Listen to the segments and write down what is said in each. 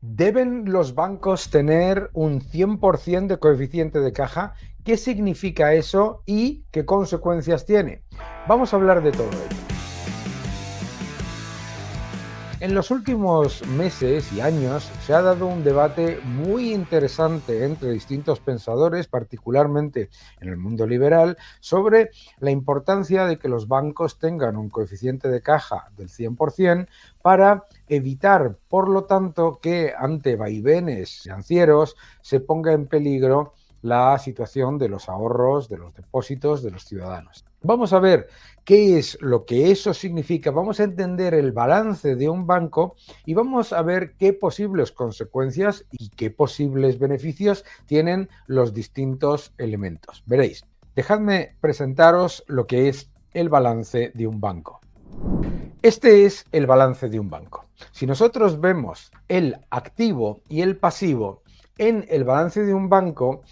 ¿Deben los bancos tener un 100% de coeficiente de caja? ¿Qué significa eso y qué consecuencias tiene? Vamos a hablar de todo ello. En los últimos meses y años se ha dado un debate muy interesante entre distintos pensadores, particularmente en el mundo liberal, sobre la importancia de que los bancos tengan un coeficiente de caja del 100% para evitar, por lo tanto, que ante vaivenes financieros se ponga en peligro la situación de los ahorros, de los depósitos de los ciudadanos. Vamos a ver qué es lo que eso significa, vamos a entender el balance de un banco y vamos a ver qué posibles consecuencias y qué posibles beneficios tienen los distintos elementos. Veréis, dejadme presentaros lo que es el balance de un banco. Este es el balance de un banco. Si nosotros vemos el activo y el pasivo en el balance de un banco,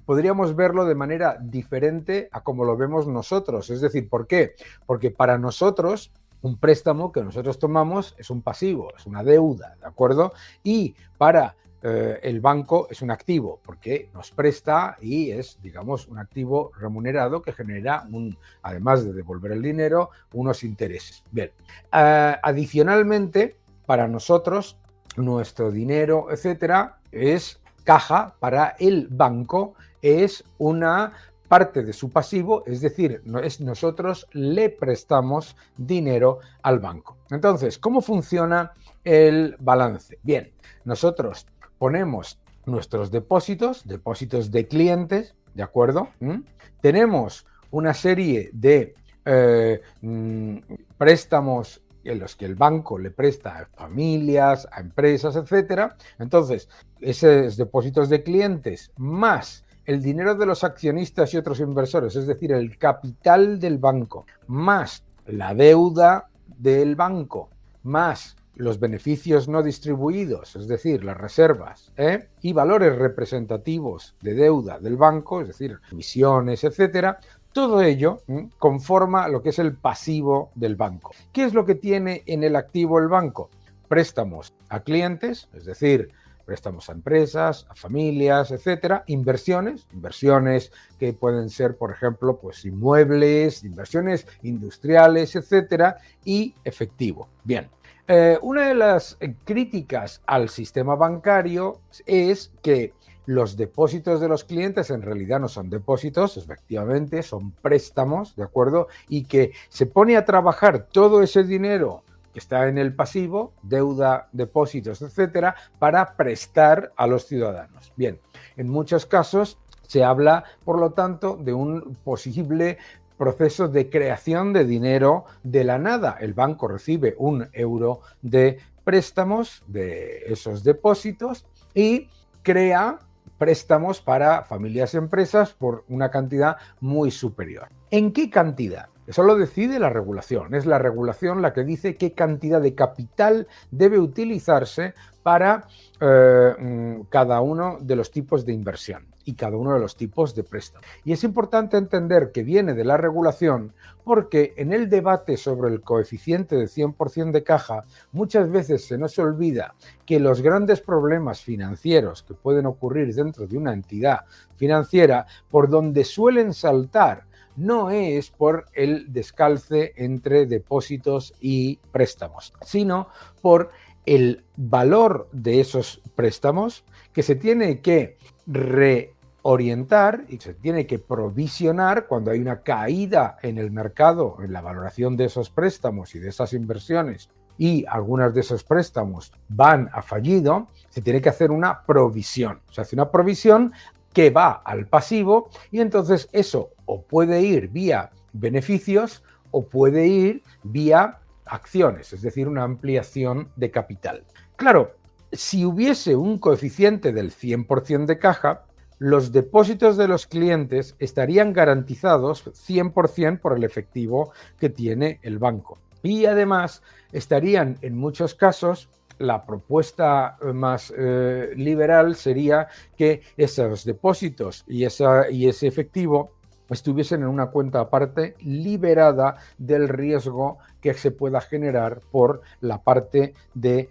podríamos verlo de manera diferente a como lo vemos nosotros. Es decir, ¿por qué? Porque para nosotros un préstamo que nosotros tomamos es un pasivo, es una deuda, ¿de acuerdo? Y para el banco es un activo porque nos presta y es, digamos, un activo remunerado que genera, además de devolver el dinero, unos intereses. Bien, adicionalmente, para nosotros, nuestro dinero, etcétera, es caja. Para el banco es una parte de su pasivo, es decir, nosotros le prestamos dinero al banco. Entonces, ¿cómo funciona el balance? Bien, nosotros ponemos nuestros depósitos de clientes, ¿de acuerdo? Tenemos una serie de préstamos en los que el banco le presta a familias, a empresas, etcétera. Entonces, esos depósitos de clientes más el dinero de los accionistas y otros inversores, es decir, el capital del banco, más la deuda del banco, más los beneficios no distribuidos, es decir, las reservas, y valores representativos de deuda del banco, es decir, emisiones, etcétera. Todo ello conforma lo que es el pasivo del banco. ¿Qué es lo que tiene en el activo el banco? Préstamos a clientes, es decir, préstamos a empresas, a familias, etcétera, inversiones que pueden ser, por ejemplo, pues inmuebles, inversiones industriales, etcétera, y efectivo. Bien. Una de las críticas al sistema bancario es que los depósitos de los clientes en realidad no son depósitos, efectivamente, son préstamos, ¿de acuerdo? Y que se pone a trabajar todo ese dinero que está en el pasivo, deuda, depósitos, etcétera, para prestar a los ciudadanos. Bien, en muchos casos se habla, por lo tanto, de un posible proceso de creación de dinero de la nada. El banco recibe €1 de préstamos de esos depósitos y crea préstamos para familias y empresas por una cantidad muy superior. ¿En qué cantidad? Eso lo decide la regulación. Es la regulación la que dice qué cantidad de capital debe utilizarse para cada uno de los tipos de inversión y cada uno de los tipos de préstamo. Y es importante entender que viene de la regulación porque en el debate sobre el coeficiente de 100% de caja muchas veces se nos olvida que los grandes problemas financieros que pueden ocurrir dentro de una entidad financiera, por donde suelen saltar, no es por el descalce entre depósitos y préstamos, sino por el valor de esos préstamos que se tiene que reorientar y se tiene que provisionar cuando hay una caída en el mercado, en la valoración de esos préstamos y de esas inversiones, y algunos de esos préstamos van a fallido, se tiene que hacer una provisión. Se hace una provisión que va al pasivo y entonces eso o puede ir vía beneficios o puede ir vía acciones, es decir, una ampliación de capital. Claro, si hubiese un coeficiente del 100% de caja, los depósitos de los clientes estarían garantizados 100% por el efectivo que tiene el banco. Y además estarían en muchos casos, la propuesta más liberal sería que esos depósitos y ese efectivo estuviesen en una cuenta aparte liberada del riesgo que se pueda generar por la parte de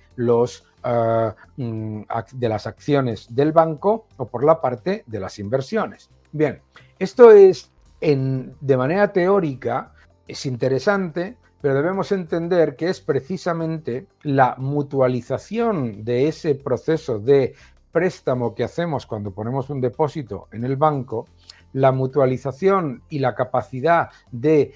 de las acciones del banco o por la parte de las inversiones. Bien, esto es de manera teórica, es interesante, pero debemos entender que es precisamente la mutualización de ese proceso de préstamo que hacemos cuando ponemos un depósito en el banco, la mutualización y la capacidad de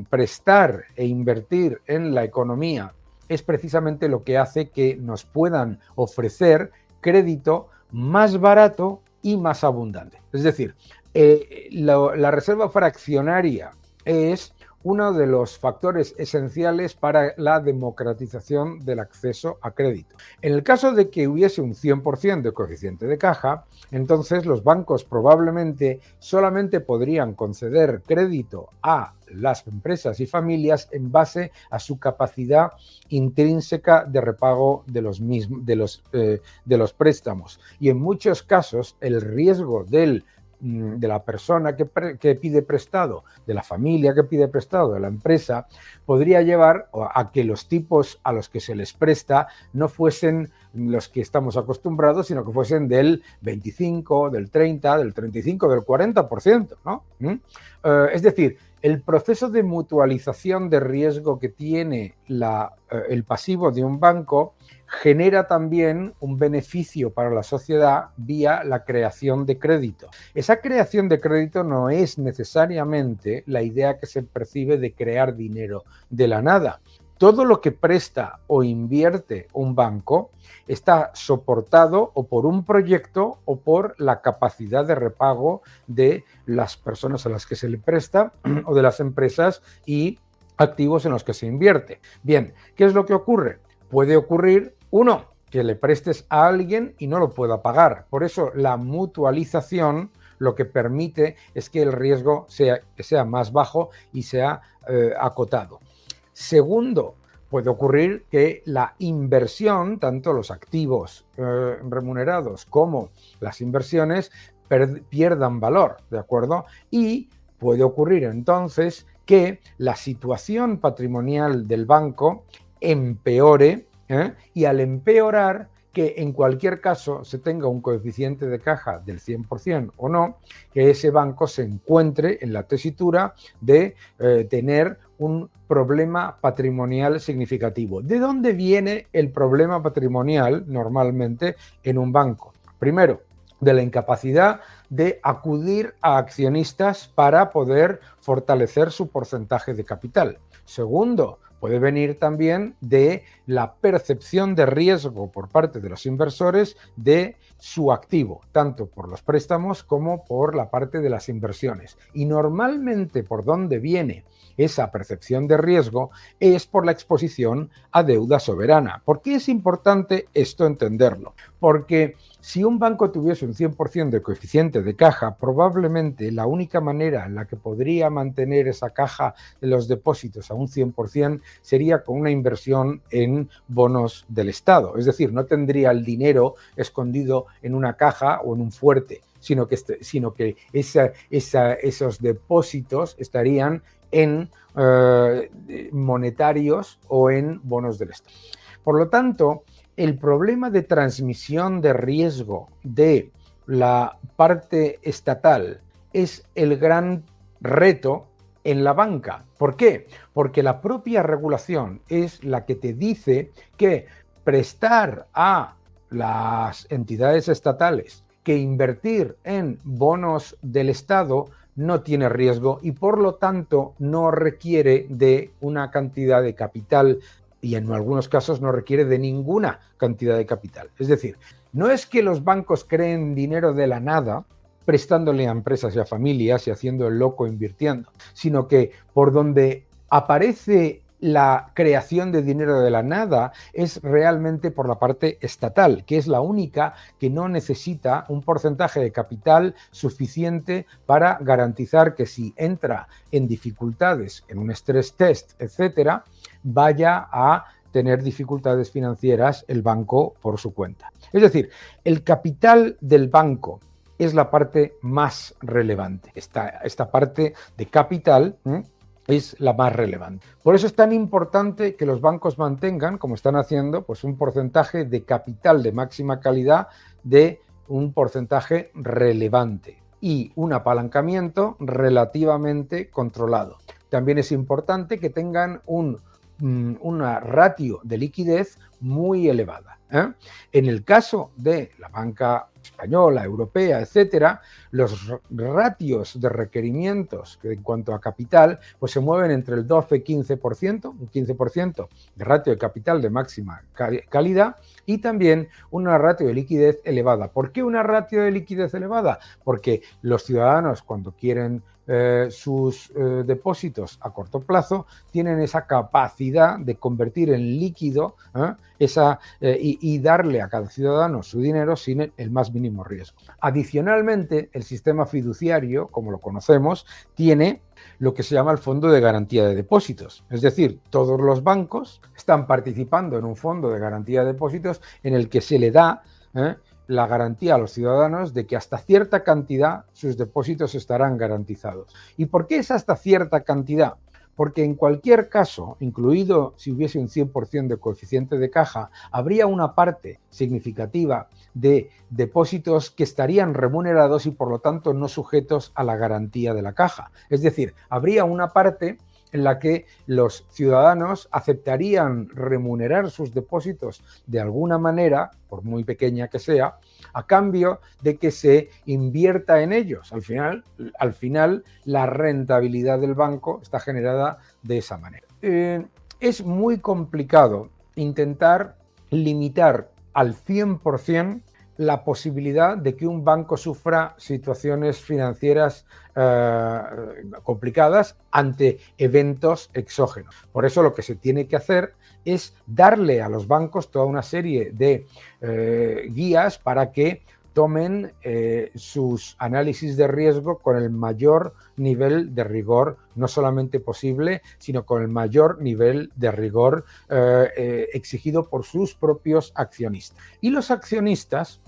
prestar e invertir en la economía es precisamente lo que hace que nos puedan ofrecer crédito más barato y más abundante. Es decir, la reserva fraccionaria es uno de los factores esenciales para la democratización del acceso a crédito. En el caso de que hubiese un 100% de coeficiente de caja, entonces los bancos probablemente solamente podrían conceder crédito a las empresas y familias en base a su capacidad intrínseca de repago de los préstamos. Y en muchos casos el riesgo de la persona que pide prestado, de la familia que pide prestado, de la empresa, podría llevar a que los tipos a los que se les presta no fuesen los que estamos acostumbrados, sino que fuesen del 25, del 30, del 35, del 40%, ¿no? Es decir, el proceso de mutualización de riesgo que tiene el pasivo de un banco genera también un beneficio para la sociedad vía la creación de crédito. Esa creación de crédito no es necesariamente la idea que se percibe de crear dinero de la nada. Todo lo que presta o invierte un banco está soportado o por un proyecto o por la capacidad de repago de las personas a las que se le presta o de las empresas y activos en los que se invierte. Bien, ¿qué es lo que ocurre? Puede ocurrir, uno, que le prestes a alguien y no lo pueda pagar. Por eso la mutualización lo que permite es que el riesgo sea más bajo y sea acotado. Segundo, puede ocurrir que la inversión, tanto los activos remunerados como las inversiones, pierdan valor, ¿de acuerdo? Y puede ocurrir entonces que la situación patrimonial del banco empeore, y al empeorar, que en cualquier caso se tenga un coeficiente de caja del 100% o no, que ese banco se encuentre en la tesitura de tener un problema patrimonial significativo. ¿De dónde viene el problema patrimonial normalmente en un banco? Primero, de la incapacidad de acudir a accionistas para poder fortalecer su porcentaje de capital. Segundo, puede venir también de la percepción de riesgo por parte de los inversores de su activo, tanto por los préstamos como por la parte de las inversiones. Y normalmente por donde viene esa percepción de riesgo es por la exposición a deuda soberana. ¿Por qué es importante esto entenderlo? Porque si un banco tuviese un 100% de coeficiente de caja, probablemente la única manera en la que podría mantener esa caja de los depósitos a un 100% sería con una inversión en bonos del Estado. Es decir, no tendría el dinero escondido en una caja o en un fuerte, sino que esos depósitos estarían en monetarios o en bonos del Estado. Por lo tanto, el problema de transmisión de riesgo de la parte estatal es el gran reto en la banca. ¿Por qué? Porque la propia regulación es la que te dice que prestar a las entidades estatales que invertir en bonos del Estado no tiene riesgo y por lo tanto no requiere de una cantidad de capital y en algunos casos no requiere de ninguna cantidad de capital. Es decir, no es que los bancos creen dinero de la nada prestándole a empresas y a familias y haciendo el loco invirtiendo, sino que por donde aparece la creación de dinero de la nada es realmente por la parte estatal, que es la única que no necesita un porcentaje de capital suficiente para garantizar que si entra en dificultades, en un stress test, etcétera, vaya a tener dificultades financieras el banco por su cuenta. Es decir, el capital del banco es la parte más relevante. Esta parte de capital es la más relevante. Por eso es tan importante que los bancos mantengan, como están haciendo, pues un porcentaje de capital de máxima calidad de un porcentaje relevante y un apalancamiento relativamente controlado. También es importante que tengan una ratio de liquidez muy elevada. En el caso de la banca española, europea, etcétera, los ratios de requerimientos en cuanto a capital pues se mueven entre el 12 y 15%, un 15% de ratio de capital de máxima calidad y también una ratio de liquidez elevada. ¿Por qué una ratio de liquidez elevada? Porque los ciudadanos cuando quieren sus depósitos a corto plazo tienen esa capacidad de convertir en líquido y darle a cada ciudadano su dinero sin el más mínimo riesgo. Adicionalmente, el sistema fiduciario, como lo conocemos, tiene lo que se llama el Fondo de Garantía de Depósitos. Es decir, todos los bancos están participando en un fondo de garantía de depósitos en el que se le da la garantía a los ciudadanos de que hasta cierta cantidad sus depósitos estarán garantizados. ¿Y por qué es hasta cierta cantidad? Porque en cualquier caso, incluido si hubiese un 100% de coeficiente de caja, habría una parte significativa de depósitos que estarían remunerados y por lo tanto no sujetos a la garantía de la caja. Es decir, habría una parte en la que los ciudadanos aceptarían remunerar sus depósitos de alguna manera, por muy pequeña que sea, a cambio de que se invierta en ellos. Al final la rentabilidad del banco está generada de esa manera. Es muy complicado intentar limitar al 100% la posibilidad de que un banco sufra situaciones financieras complicadas ante eventos exógenos. Por eso lo que se tiene que hacer es darle a los bancos toda una serie de guías para que tomen sus análisis de riesgo con el mayor nivel de rigor, no solamente posible, sino con el mayor nivel de rigor exigido por sus propios accionistas. Y los accionistas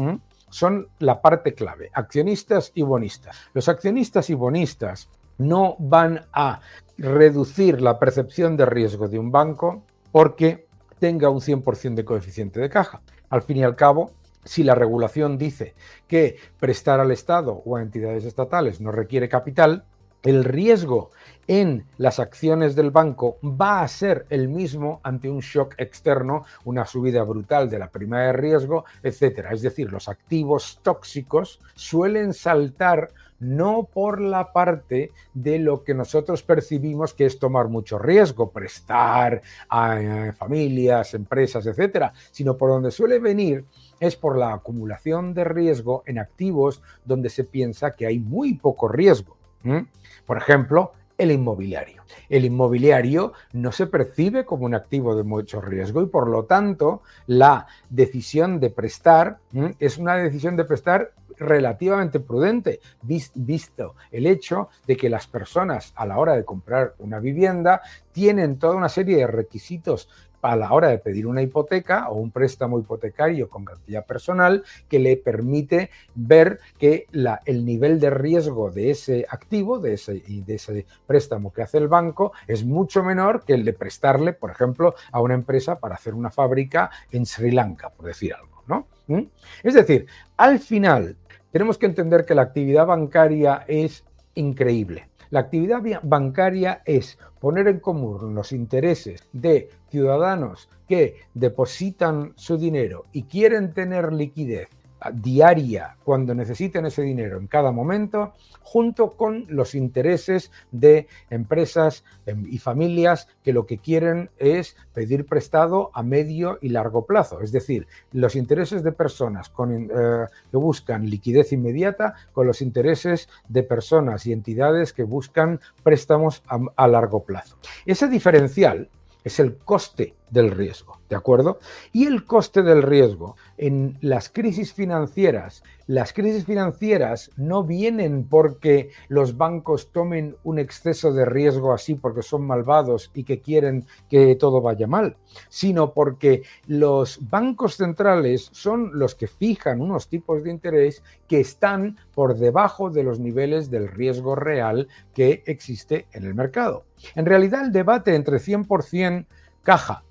son la parte clave, accionistas y bonistas. Los accionistas y bonistas no van a reducir la percepción de riesgo de un banco porque tenga un 100% de coeficiente de caja. Al fin y al cabo, si la regulación dice que prestar al Estado o a entidades estatales no requiere capital, el riesgo en las acciones del banco va a ser el mismo ante un shock externo, una subida brutal de la prima de riesgo, etc. Es decir, los activos tóxicos suelen saltar no por la parte de lo que nosotros percibimos que es tomar mucho riesgo, prestar a familias, empresas, etcétera, sino por donde suele venir es por la acumulación de riesgo en activos donde se piensa que hay muy poco riesgo. Por ejemplo, el inmobiliario. El inmobiliario no se percibe como un activo de mucho riesgo y por lo tanto la decisión de prestar es una decisión de prestar relativamente prudente, visto el hecho de que las personas a la hora de comprar una vivienda tienen toda una serie de requisitos a la hora de pedir una hipoteca o un préstamo hipotecario con garantía personal que le permite ver que el nivel de riesgo de ese activo, de ese préstamo que hace el banco, es mucho menor que el de prestarle, por ejemplo, a una empresa para hacer una fábrica en Sri Lanka, por decir algo, ¿no? Es decir, al final tenemos que entender que la actividad bancaria es increíble. La actividad bancaria es poner en común los intereses de ciudadanos que depositan su dinero y quieren tener liquidez diaria cuando necesiten ese dinero en cada momento, junto con los intereses de empresas y familias que lo que quieren es pedir prestado a medio y largo plazo. Es decir, los intereses de personas que buscan liquidez inmediata con los intereses de personas y entidades que buscan préstamos a largo plazo. Ese diferencial es el coste del riesgo, ¿de acuerdo? Y el coste del riesgo en las crisis financieras no vienen porque los bancos tomen un exceso de riesgo así porque son malvados y que quieren que todo vaya mal, sino porque los bancos centrales son los que fijan unos tipos de interés que están por debajo de los niveles del riesgo real que existe en el mercado. En realidad, el debate entre 100% caja,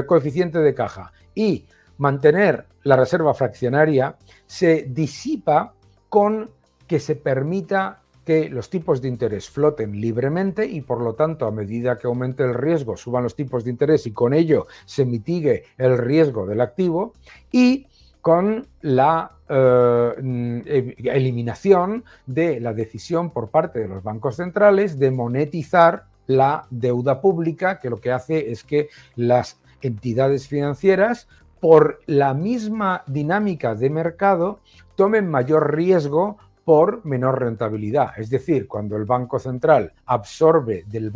coeficiente de caja, y mantener la reserva fraccionaria se disipa con que se permita que los tipos de interés floten libremente y, por lo tanto, a medida que aumente el riesgo, suban los tipos de interés y con ello se mitigue el riesgo del activo, y con la eliminación de la decisión por parte de los bancos centrales de monetizar la deuda pública, que lo que hace es que las entidades financieras, por la misma dinámica de mercado, tomen mayor riesgo por menor rentabilidad. Es decir, cuando el Banco Central absorbe del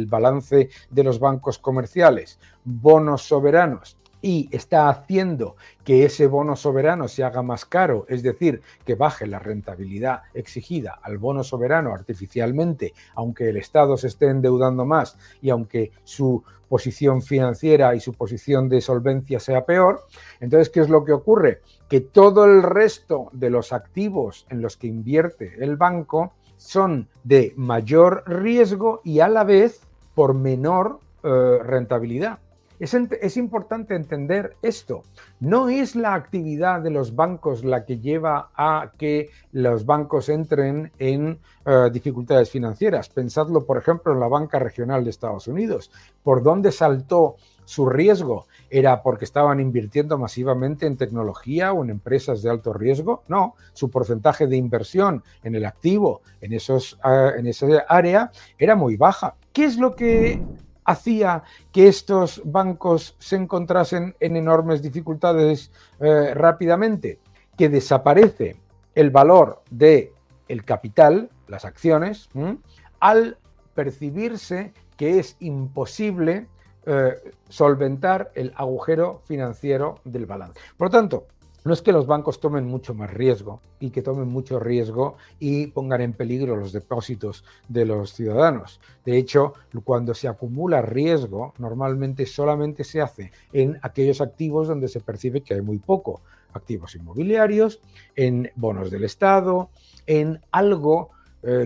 balance de los bancos comerciales bonos soberanos y está haciendo que ese bono soberano se haga más caro, es decir, que baje la rentabilidad exigida al bono soberano artificialmente, aunque el Estado se esté endeudando más y aunque su posición financiera y su posición de solvencia sea peor. Entonces, ¿qué es lo que ocurre? Que todo el resto de los activos en los que invierte el banco son de mayor riesgo y a la vez por menor rentabilidad. Es importante entender esto. No es la actividad de los bancos la que lleva a que los bancos entren en dificultades financieras. Pensadlo, por ejemplo, en la banca regional de Estados Unidos. ¿Por dónde saltó su riesgo? ¿Era porque estaban invirtiendo masivamente en tecnología o en empresas de alto riesgo? No, su porcentaje de inversión en el activo, en esa área, era muy baja. ¿Qué es lo que hacía que estos bancos se encontrasen en enormes dificultades rápidamente? Que desaparece el valor del capital, las acciones, al percibirse que es imposible solventar el agujero financiero del balance. Por lo tanto, no es que los bancos tomen mucho más riesgo y que tomen mucho riesgo y pongan en peligro los depósitos de los ciudadanos. De hecho, cuando se acumula riesgo, normalmente solamente se hace en aquellos activos donde se percibe que hay muy poco. Activos inmobiliarios, en bonos del Estado, en algo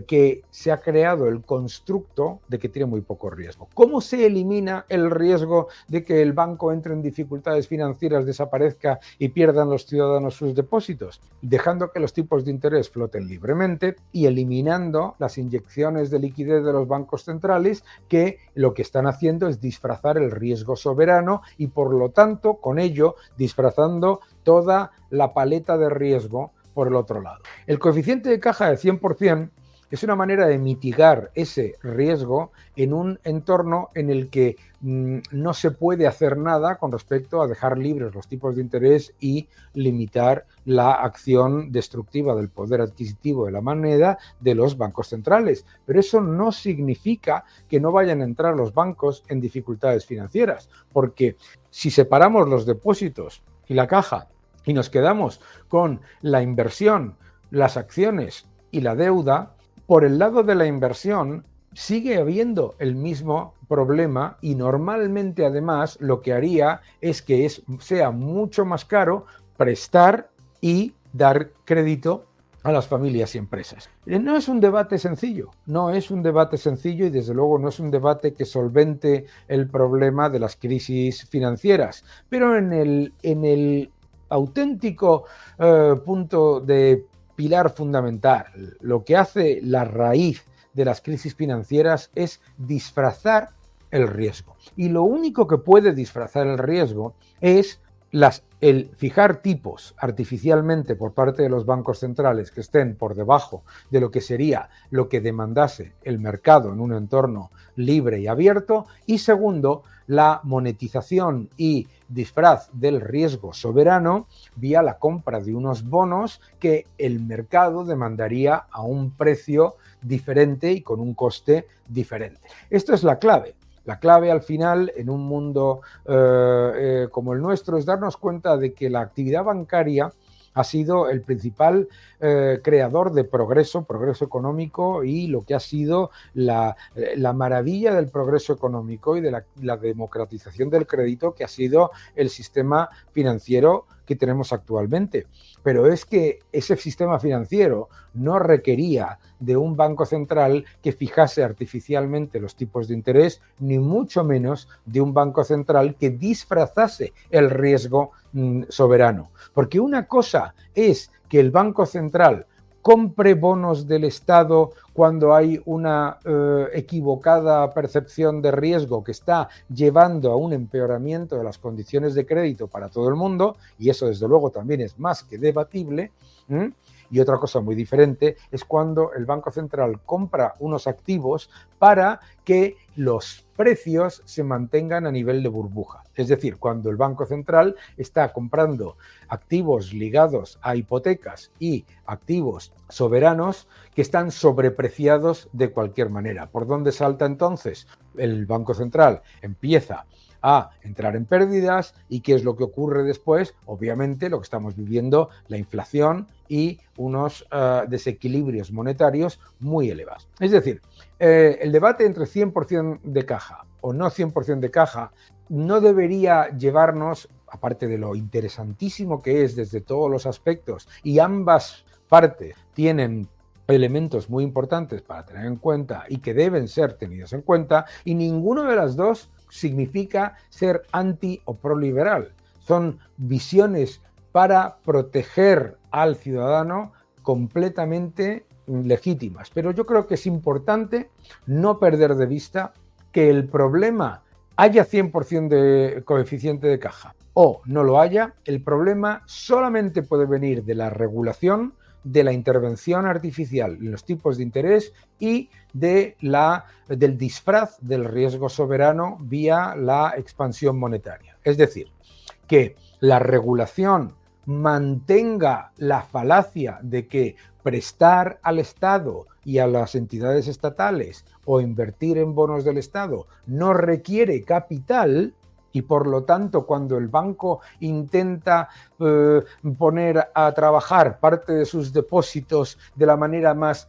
que se ha creado el constructo de que tiene muy poco riesgo. ¿Cómo se elimina el riesgo de que el banco entre en dificultades financieras, desaparezca y pierdan los ciudadanos sus depósitos? Dejando que los tipos de interés floten libremente y eliminando las inyecciones de liquidez de los bancos centrales, que lo que están haciendo es disfrazar el riesgo soberano y, por lo tanto, con ello disfrazando toda la paleta de riesgo por el otro lado. El coeficiente de caja de 100% es una manera de mitigar ese riesgo en un entorno en el que no se puede hacer nada con respecto a dejar libres los tipos de interés y limitar la acción destructiva del poder adquisitivo de la moneda de los bancos centrales. Pero eso no significa que no vayan a entrar los bancos en dificultades financieras, porque si separamos los depósitos y la caja y nos quedamos con la inversión, las acciones y la deuda, por el lado de la inversión sigue habiendo el mismo problema y normalmente, además, lo que haría es que sea mucho más caro prestar y dar crédito a las familias y empresas. No es un debate sencillo, y desde luego no es un debate que solvente el problema de las crisis financieras, pero en el auténtico punto de pilar fundamental, lo que hace la raíz de las crisis financieras es disfrazar el riesgo. Y lo único que puede disfrazar el riesgo es el fijar tipos artificialmente por parte de los bancos centrales que estén por debajo de lo que sería lo que demandase el mercado en un entorno libre y abierto. Y segundo, la monetización y disfraz del riesgo soberano vía la compra de unos bonos que el mercado demandaría a un precio diferente y con un coste diferente. Esto es la clave. La clave al final, en un mundo como el nuestro, es darnos cuenta de que la actividad bancaria ha sido el principal creador de progreso económico y lo que ha sido la maravilla del progreso económico y de la democratización del crédito, que ha sido el sistema financiero que tenemos actualmente. Pero es que ese sistema financiero no requería de un banco central que fijase artificialmente los tipos de interés, ni mucho menos de un banco central que disfrazase el riesgo soberano. Porque una cosa es que el Banco Central compre bonos del Estado cuando hay una equivocada percepción de riesgo que está llevando a un empeoramiento de las condiciones de crédito para todo el mundo, y eso desde luego también es más que debatible. Y otra cosa muy diferente es cuando el Banco Central compra unos activos para que los precios se mantengan a nivel de burbuja. Es decir, cuando el Banco Central está comprando activos ligados a hipotecas y activos soberanos que están sobrepreciados de cualquier manera. ¿Por dónde salta entonces? El Banco Central empieza a entrar en pérdidas. ¿Y qué es lo que ocurre después? Obviamente lo que estamos viviendo, la inflación y unos desequilibrios monetarios muy elevados. Es decir, el debate entre 100% de caja o no 100% de caja no debería llevarnos, aparte de lo interesantísimo que es desde todos los aspectos, y ambas partes tienen elementos muy importantes para tener en cuenta y que deben ser tenidos en cuenta, y ninguno de las dos significa ser anti o proliberal. Son visiones para proteger al ciudadano completamente legítimas. Pero yo creo que es importante no perder de vista que el problema haya 100% de coeficiente de caja o no lo haya, el problema solamente puede venir de la regulación, de la intervención artificial en los tipos de interés y del disfraz del riesgo soberano vía la expansión monetaria. Es decir, que la regulación mantenga la falacia de que prestar al Estado y a las entidades estatales o invertir en bonos del Estado no requiere capital, y por lo tanto cuando el banco intenta poner a trabajar parte de sus depósitos de la manera más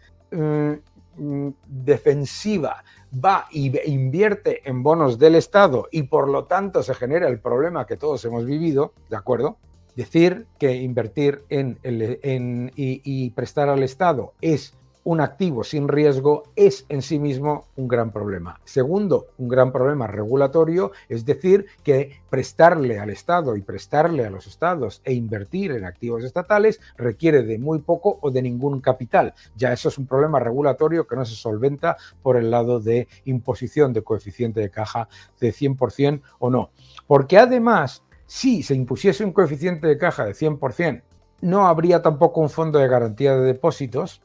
defensiva, va e invierte en bonos del Estado y por lo tanto se genera el problema que todos hemos vivido, ¿de acuerdo? Decir que invertir y prestar al Estado es un activo sin riesgo es en sí mismo un gran problema. Segundo, un gran problema regulatorio, es decir, que prestarle al Estado y prestarle a los estados e invertir en activos estatales requiere de muy poco o de ningún capital. Ya eso es un problema regulatorio que no se solventa por el lado de imposición de coeficiente de caja de 100% o no. Porque además, si se impusiese un coeficiente de caja de 100%, no habría tampoco un fondo de garantía de depósitos,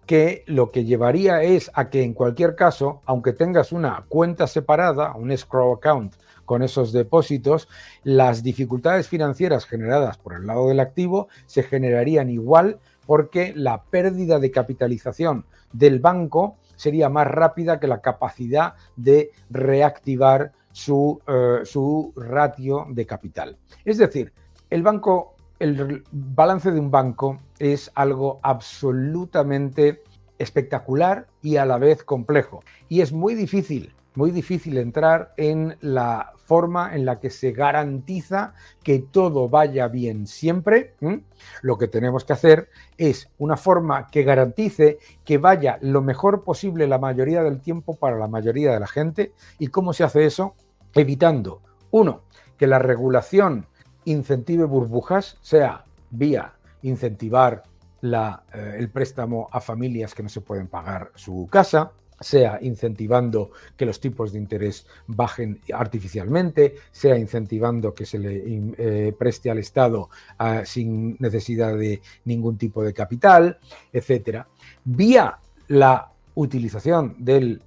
que lo que llevaría es a que en cualquier caso, aunque tengas una cuenta separada, un escrow account con esos depósitos, las dificultades financieras generadas por el lado del activo se generarían igual porque la pérdida de capitalización del banco sería más rápida que la capacidad de reactivar su ratio de capital. Es decir, el balance de un banco es algo absolutamente espectacular y a la vez complejo. Y es muy difícil entrar en la forma en la que se garantiza que todo vaya bien siempre. Lo que tenemos que hacer es una forma que garantice que vaya lo mejor posible la mayoría del tiempo para la mayoría de la gente. ¿Y cómo se hace eso? Evitando, uno, que la regulación incentive burbujas, sea vía incentivar el préstamo a familias que no se pueden pagar su casa, sea incentivando que los tipos de interés bajen artificialmente, sea incentivando que se le preste al Estado sin necesidad de ningún tipo de capital, etcétera. Vía la utilización del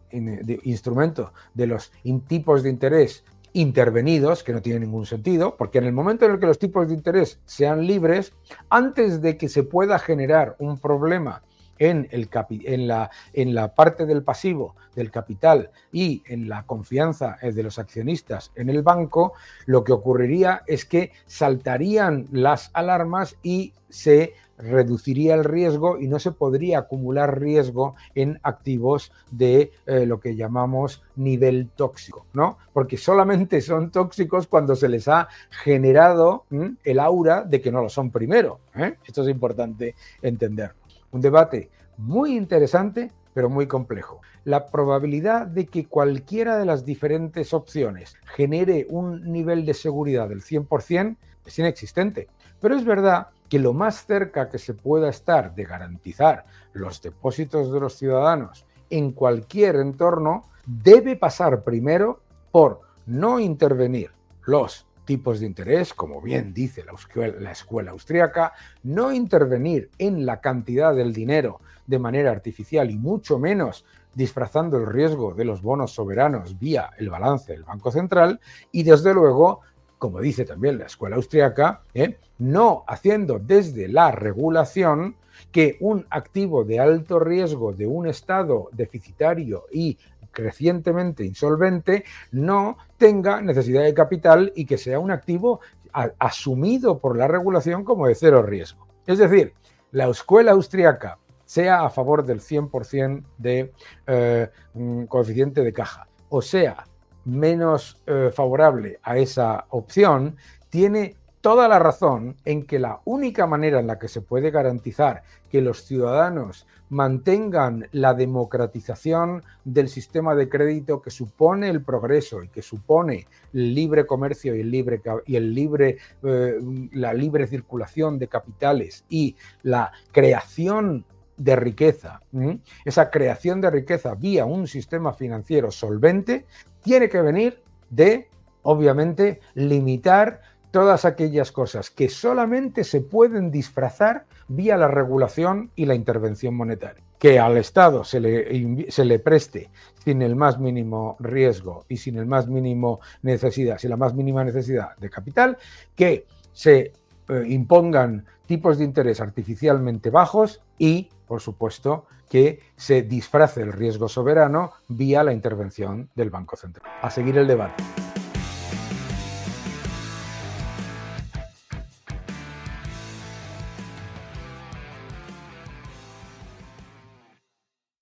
instrumento de los tipos de interés intervenidos, que no tiene ningún sentido, porque en el momento en el que los tipos de interés sean libres, antes de que se pueda generar un problema en la parte del pasivo del capital y en la confianza de los accionistas en el banco, lo que ocurriría es que saltarían las alarmas y se reduciría el riesgo y no se podría acumular riesgo en activos de lo que llamamos nivel tóxico, ¿no? Porque solamente son tóxicos cuando se les ha generado el aura de que no lo son primero, ¿eh? Esto es importante entenderlo. Un debate muy interesante, pero muy complejo. La probabilidad de que cualquiera de las diferentes opciones genere un nivel de seguridad del 100% es inexistente. Pero es verdad que lo más cerca que se pueda estar de garantizar los depósitos de los ciudadanos en cualquier entorno debe pasar primero por no intervenir los tipos de interés, como bien dice la escuela austríaca, no intervenir en la cantidad del dinero de manera artificial y mucho menos disfrazando el riesgo de los bonos soberanos vía el balance del Banco Central y, desde luego, como dice también la escuela austríaca, no haciendo desde la regulación que un activo de alto riesgo de un Estado deficitario y crecientemente insolvente no tenga necesidad de capital y que sea un activo asumido por la regulación como de cero riesgo. Es decir, la escuela austríaca, sea a favor del 100% de coeficiente de caja, o sea, menos favorable a esa opción, tiene toda la razón en que la única manera en la que se puede garantizar que los ciudadanos mantengan la democratización del sistema de crédito que supone el progreso y que supone el libre comercio y la libre circulación de capitales y la creación de riqueza, esa creación de riqueza vía un sistema financiero solvente, tiene que venir de, obviamente, limitar todas aquellas cosas que solamente se pueden disfrazar vía la regulación y la intervención monetaria. Que al Estado se le preste sin el más mínimo riesgo y sin el más mínimo necesidad, sin la más mínima necesidad de capital, que se impongan tipos de interés artificialmente bajos y, por supuesto, que se disfrace el riesgo soberano vía la intervención del Banco Central. A seguir el debate.